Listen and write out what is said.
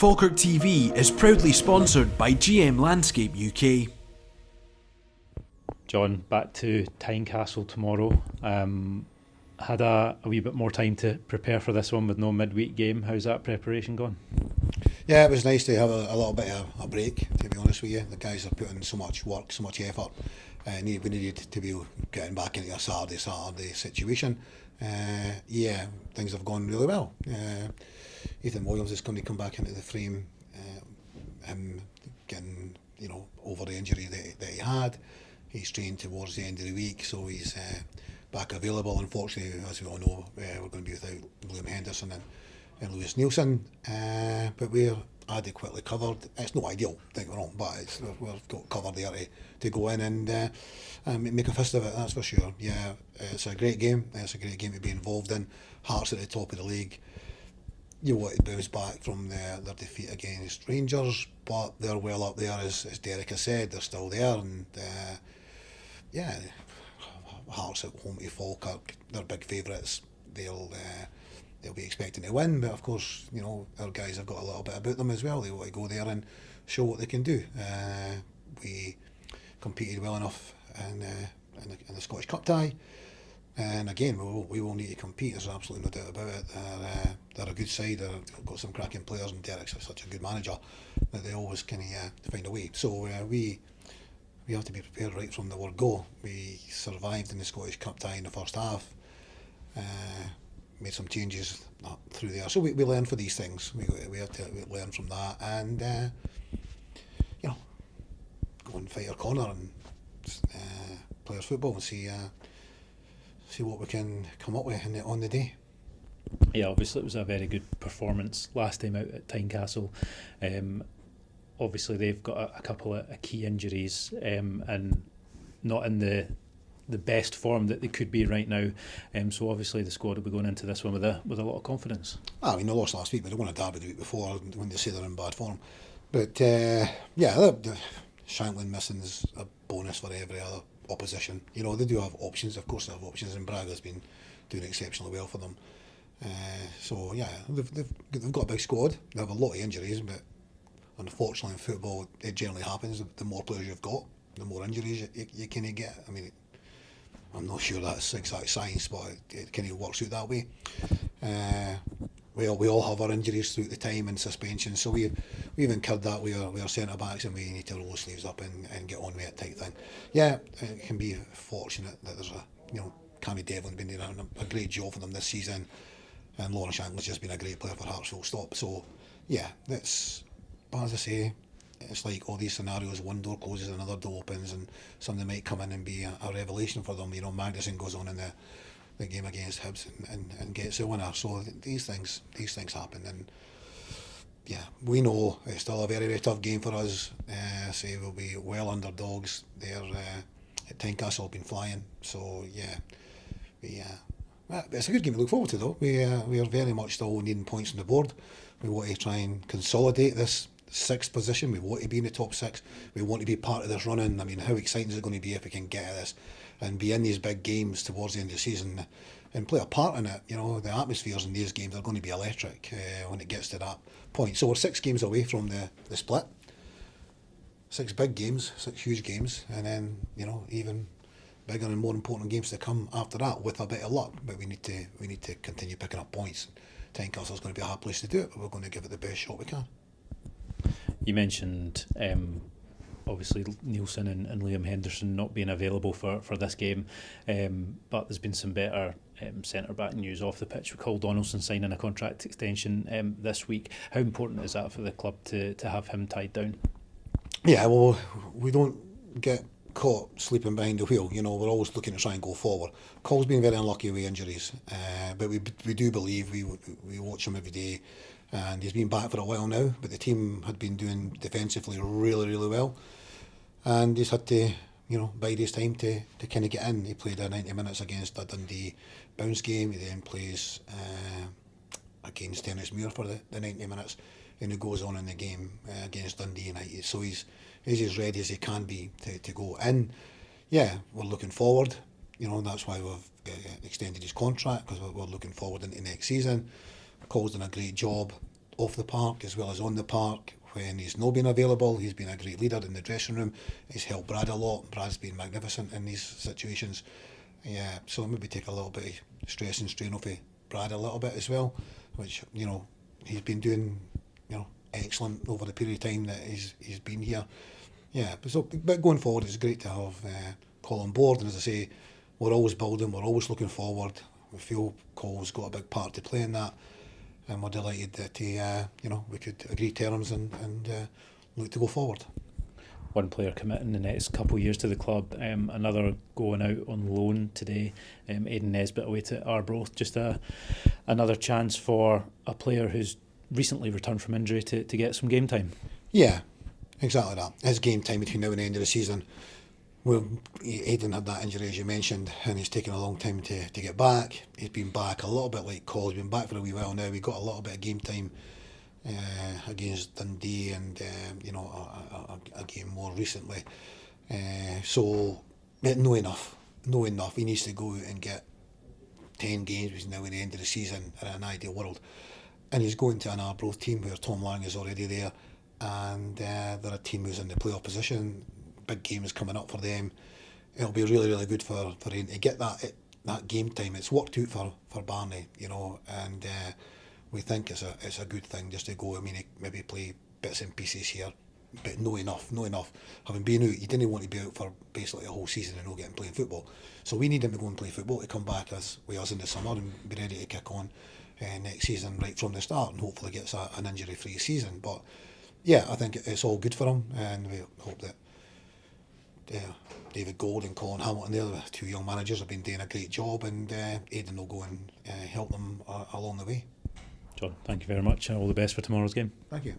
Falkirk TV is proudly sponsored by GM Landscape UK. John, back to Tynecastle tomorrow. Had a wee bit more time to prepare for this one with no midweek game. How's that preparation gone? Yeah, it was nice to have a little bit of a break, to be honest with you. The guys are putting so much work, so much effort. We needed to be getting back into a Saturday situation. Things have gone really well. Ethan Williams is going to come back into the frame. Him getting over the injury that he had. He's trained towards the end of the week, so he's back available. Unfortunately, as we all know, we're going to be without William Henderson and Lewis Nielsen, but we're adequately covered. It's not ideal, don't get me wrong, but we've got covered there to go in and make a fist of it, that's for sure. Yeah, it's a great game. It's a great game to be involved in. Hearts at the top of the league. You want to bounce back from their defeat against Rangers, but they're well up there, as Derek has said. They're still there, and Hearts at home to Falkirk, they're big favourites. They'll be expecting to win, but of course, our guys have got a little bit about them as well. They want to go there and show what they can do. We competed well enough in the Scottish Cup tie, and again, we will need to compete. There's absolutely no doubt about it. They're a good side. They've got some cracking players, and Derek's such a good manager that they always can find a way. So we have to be prepared right from the word go. We survived in the Scottish Cup tie in the first half. Made some changes through there, so we learn for these things. We have to learn from that, and go and fight our corner and players football and see what we can come up with on the day. Yeah, obviously it was a very good performance last time out at Tynecastle. Obviously they've got a couple of key injuries and not in the best form that they could be right now. So obviously the squad will be going into this one with a lot of confidence. They lost last week, but they won a derby the week before when they say they're in bad form. But Shanklin missing is a bonus for every other opposition. They do have options. Of course they have options, and Braga's been doing exceptionally well for them. They've got a big squad. They have a lot of injuries, but unfortunately in football it generally happens. The more players you've got, the more injuries you kind of get. I mean, I'm not sure that's exact science, but it kind of works out that way. We all have our injuries throughout the time and suspension, so we've incurred that with our centre backs, and we need to roll the sleeves up and get on with it type thing. Yeah, it can be fortunate that there's Cammy Devlin been doing a great job for them this season, and Lauren Shanklin's just been a great player for Hearts full stop. So yeah, but as I say, it's like all these scenarios, one door closes, another door opens, and something might come in and be a revelation for them. Magnuson goes on in the game against Hibs and gets the winner. So these things happen, and yeah, we know it's still a very, very tough game for us. We'll be well underdogs there. At Tynecastle have been flying, so yeah, it's a good game to look forward to though. We are very much still needing points on the board. We want to try and consolidate this sixth position. We want to be in the top six. We want to be part of this run-in. I mean, how exciting is it going to be if we can get at this and be in these big games towards the end of the season and play a part in it? The atmospheres in these games are going to be electric when it gets to that point. So we're 6 games away from the split. 6 big games, 6 huge games, and then even bigger and more important games to come after that with a bit of luck. But we need to continue picking up points. Tynecastle's going to be a hard place to do it, but we're going to give it the best shot we can. You mentioned obviously Nielsen and Liam Henderson not being available for this game, but there's been some better centre-back news off the pitch. We called Donaldson signing a contract extension this week. How important is that for the club to have him tied down? Yeah, well, we don't get caught sleeping behind the wheel. We're always looking to try and go forward. Cole's been very unlucky with injuries, but we do believe we watch him every day. And he's been back for a while now, but the team had been doing defensively really, really well. And he's had to, bide his time to kind of get in. He played 90 minutes against a Dundee bounce game. He then plays against Tennismuir for the 90 minutes. And he goes on in the game against Dundee United. So he's as ready as he can be to go in. Yeah, we're looking forward. That's why we've extended his contract, because we're looking forward into next season. Cole's done a great job. off the park as well as on the park. When he's not been available, he's been a great leader in the dressing room. He's helped Brad a lot. Brad's been magnificent in these situations. Yeah, so maybe take a little bit of stress and strain off of Brad a little bit as well, which, you know, he's been doing, you know, excellent over the period of time that he's been here. Yeah, but going forward, it's great to have Cole on board, and as I say, we're always building, we're always looking forward. We feel Cole's got a big part to play in that, and we're delighted that he, you know, we could agree terms and look to go forward. One player committing the next couple of years to the club, another going out on loan today, Aiden Nesbitt away to Arbroath. Just another chance for a player who's recently returned from injury to get some game time. Yeah, exactly that. His game time between now and the end of the season. Well, Aiden had that injury, as you mentioned, and he's taken a long time to get back. He's been back a little bit like Cole. He's been back for a wee while now. We got a little bit of game time against Dundee and you know, a game more recently. So no enough. He needs to go out and get 10 games between now and the end of the season in an ideal world. And he's going to an Arbroath team where Tom Lang is already there, and they're a team who's in the playoff position. Big game is coming up for them. It'll be really, really good for him to get that game time. It's worked out for Barney, you know, and we think it's a good thing just to go. I mean, maybe play bits and pieces here, but no enough. Having been out, he didn't want to be out for basically a whole season and not getting playing football. So we need him to go and play football, to come back with us in the summer and be ready to kick on next season right from the start, and hopefully gets an injury-free season. But yeah, I think it's all good for him, and we hope that David Gold and Colin Hamilton, the two young managers, have been doing a great job, and Aiden will go and help them along the way. John, thank you very much. All the best for tomorrow's game. Thank you.